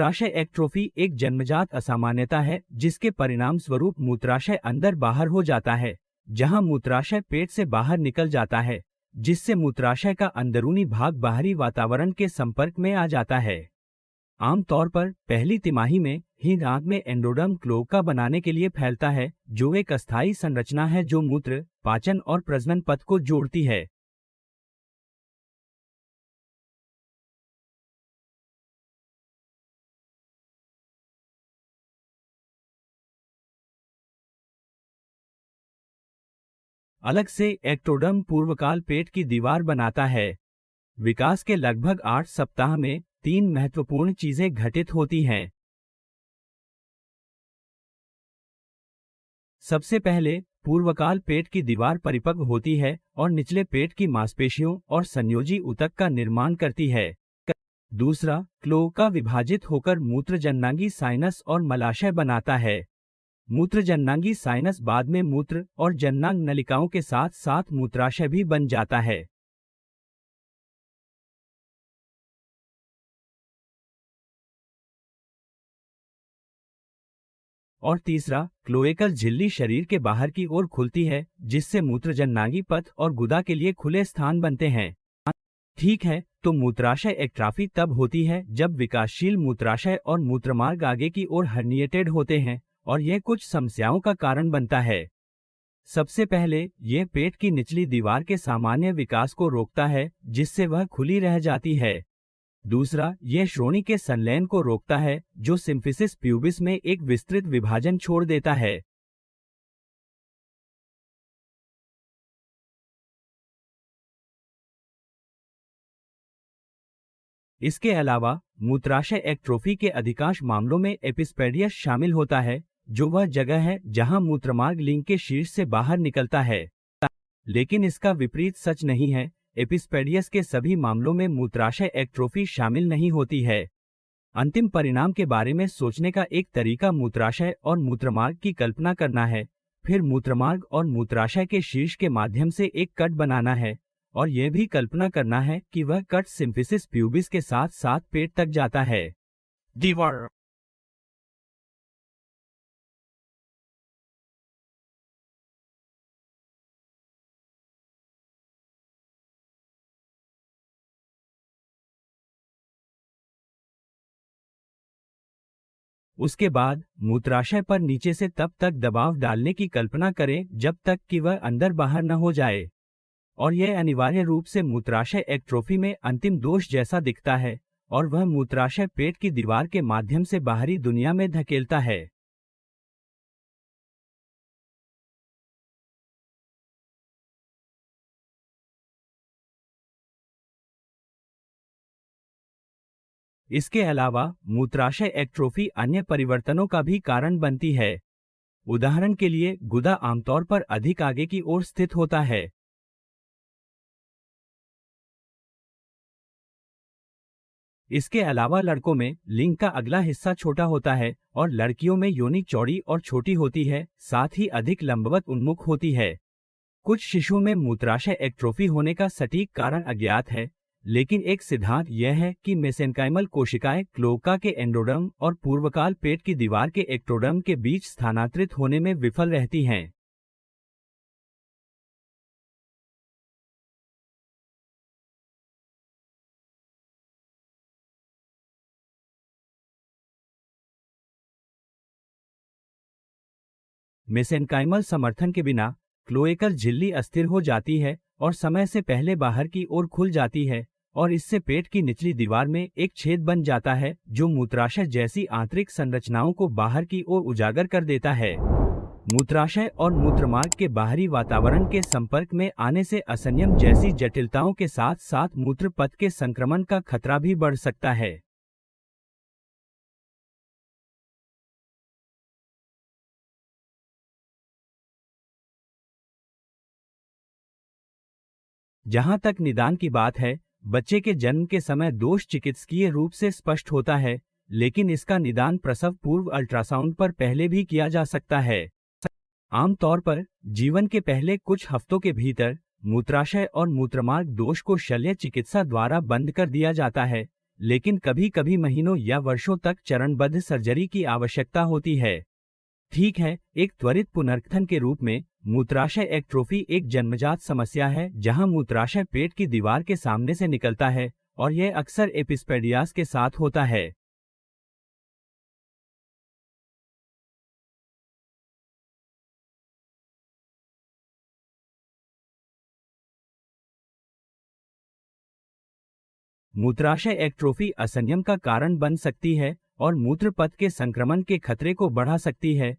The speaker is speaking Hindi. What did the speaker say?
मूत्राशय एक्ट्रोफी एक जन्मजात असामान्यता है जिसके परिणाम स्वरूप मूत्राशय अंदर बाहर हो जाता है, जहां मूत्राशय पेट से बाहर निकल जाता है, जिससे मूत्राशय का अंदरूनी भाग बाहरी वातावरण के संपर्क में आ जाता है। आमतौर पर पहली तिमाही में ही आंत में एंडोडर्म क्लोएका बनाने के लिए फैलता है, जो एक अस्थायी संरचना है जो मूत्र, पाचन और प्रजनन पथ को जोड़ती है। अलग से एक्टोडर्म पूर्वकाल पेट की दीवार बनाता है। विकास के लगभग 8 सप्ताह में 3 महत्वपूर्ण चीजें घटित होती हैं। सबसे पहले, पूर्वकाल पेट की दीवार परिपक्व होती है और निचले पेट की मांसपेशियों और संयोजी ऊतक का निर्माण करती है। दूसरा, क्लोएका विभाजित होकर मूत्रजननांगी साइनस और मलाशय बनाता है। मूत्रजननांगी साइनस बाद में मूत्र और जननांग नलिकाओं के साथ साथ मूत्राशय भी बन जाता है। और तीसरा, क्लोएकल झिल्ली शरीर के बाहर की ओर खुलती है, जिससे मूत्रजननांगी पथ और गुदा के लिए खुले स्थान बनते हैं। ठीक है, तो मूत्राशय एक्ट्राफी तब होती है जब विकासशील मूत्राशय और मूत्रमार्ग आगे की ओर हर्निएटेड होते हैं, और यह कुछ समस्याओं का कारण बनता है। सबसे पहले, यह पेट की निचली दीवार के सामान्य विकास को रोकता है, जिससे वह खुली रह जाती है। दूसरा, यह श्रोणि के संलयन को रोकता है, जो सिम्फिसिस प्यूबिस में एक विस्तृत विभाजन छोड़ देता है। इसके अलावा, मूत्राशय एक्ट्रोफी के अधिकांश मामलों में एपिस्पेडियस शामिल होता है, जो वह जगह है जहां मूत्रमार्ग लिंग के शीर्ष से बाहर निकलता है। लेकिन इसका विपरीत सच नहीं है, एपिस्पेडियस के सभी मामलों में मूत्राशय एक्ट्रोफी शामिल नहीं होती है। अंतिम परिणाम के बारे में सोचने का एक तरीका मूत्राशय और मूत्रमार्ग की कल्पना करना है, फिर मूत्रमार्ग और मूत्राशय के शीर्ष के माध्यम से एक कट बनाना है, और यह भी कल्पना करना है कि वह कट सिम्फिसिस प्यूबिस के साथ साथ पेट तक जाता है। दीवार उसके बाद मूत्राशय पर नीचे से तब तक दबाव डालने की कल्पना करें जब तक कि वह अंदर बाहर न हो जाए, और यह अनिवार्य रूप से मूत्राशय एक्ट्रोफी में अंतिम दोष जैसा दिखता है, और वह मूत्राशय पेट की दीवार के माध्यम से बाहरी दुनिया में धकेलता है। इसके अलावा मूत्राशय एक्ट्रोफी अन्य परिवर्तनों का भी कारण बनती है। उदाहरण के लिए, गुदा आमतौर पर अधिक आगे की ओर स्थित होता है। इसके अलावा लड़कों में लिंग का अगला हिस्सा छोटा होता है और लड़कियों में योनि चौड़ी और छोटी होती है, साथ ही अधिक लंबवत उन्मुख होती है। कुछ शिशुओं में मूत्राशय एक्ट्रोफी होने का सटीक कारण अज्ञात है, लेकिन एक सिद्धांत यह है कि मेसेनकाइमल कोशिकाएं क्लोएका के एंडोडर्म और पूर्वकाल पेट की दीवार के एक्टोडर्म के बीच स्थानांतरित होने में विफल रहती हैं। मेसेनकाइमल समर्थन के बिना क्लोएकल झिल्ली अस्थिर हो जाती है और समय से पहले बाहर की ओर खुल जाती है, और इससे पेट की निचली दीवार में एक छेद बन जाता है जो मूत्राशय जैसी आंतरिक संरचनाओं को बाहर की ओर उजागर कर देता है। मूत्राशय और मूत्रमार्ग के बाहरी वातावरण के संपर्क में आने से असंयम जैसी जटिलताओं के साथ साथ मूत्रपथ के संक्रमण का खतरा भी बढ़ सकता है। जहां तक निदान की बात है, बच्चे के जन्म के समय दोष चिकित्सकीय रूप से स्पष्ट होता है, लेकिन इसका निदान प्रसव पूर्व अल्ट्रासाउंड पर पहले भी किया जा सकता है। आमतौर पर जीवन के पहले कुछ हफ्तों के भीतर मूत्राशय और मूत्रमार्ग दोष को शल्य चिकित्सा द्वारा बंद कर दिया जाता है, लेकिन कभी कभी महीनों या वर्षों तक चरणबद्ध सर्जरी की आवश्यकता होती है। ठीक है, एक त्वरित पुनर्गठन के रूप में मूत्राशय एक्ट्रोफी एक जन्मजात समस्या है जहां मूत्राशय पेट की दीवार के सामने से निकलता है और यह अक्सर एपिस्पेडियास के साथ होता है। मूत्राशय एक्ट्रोफी असंयम का कारण बन सकती है और मूत्र पथ के संक्रमण के खतरे को बढ़ा सकती है,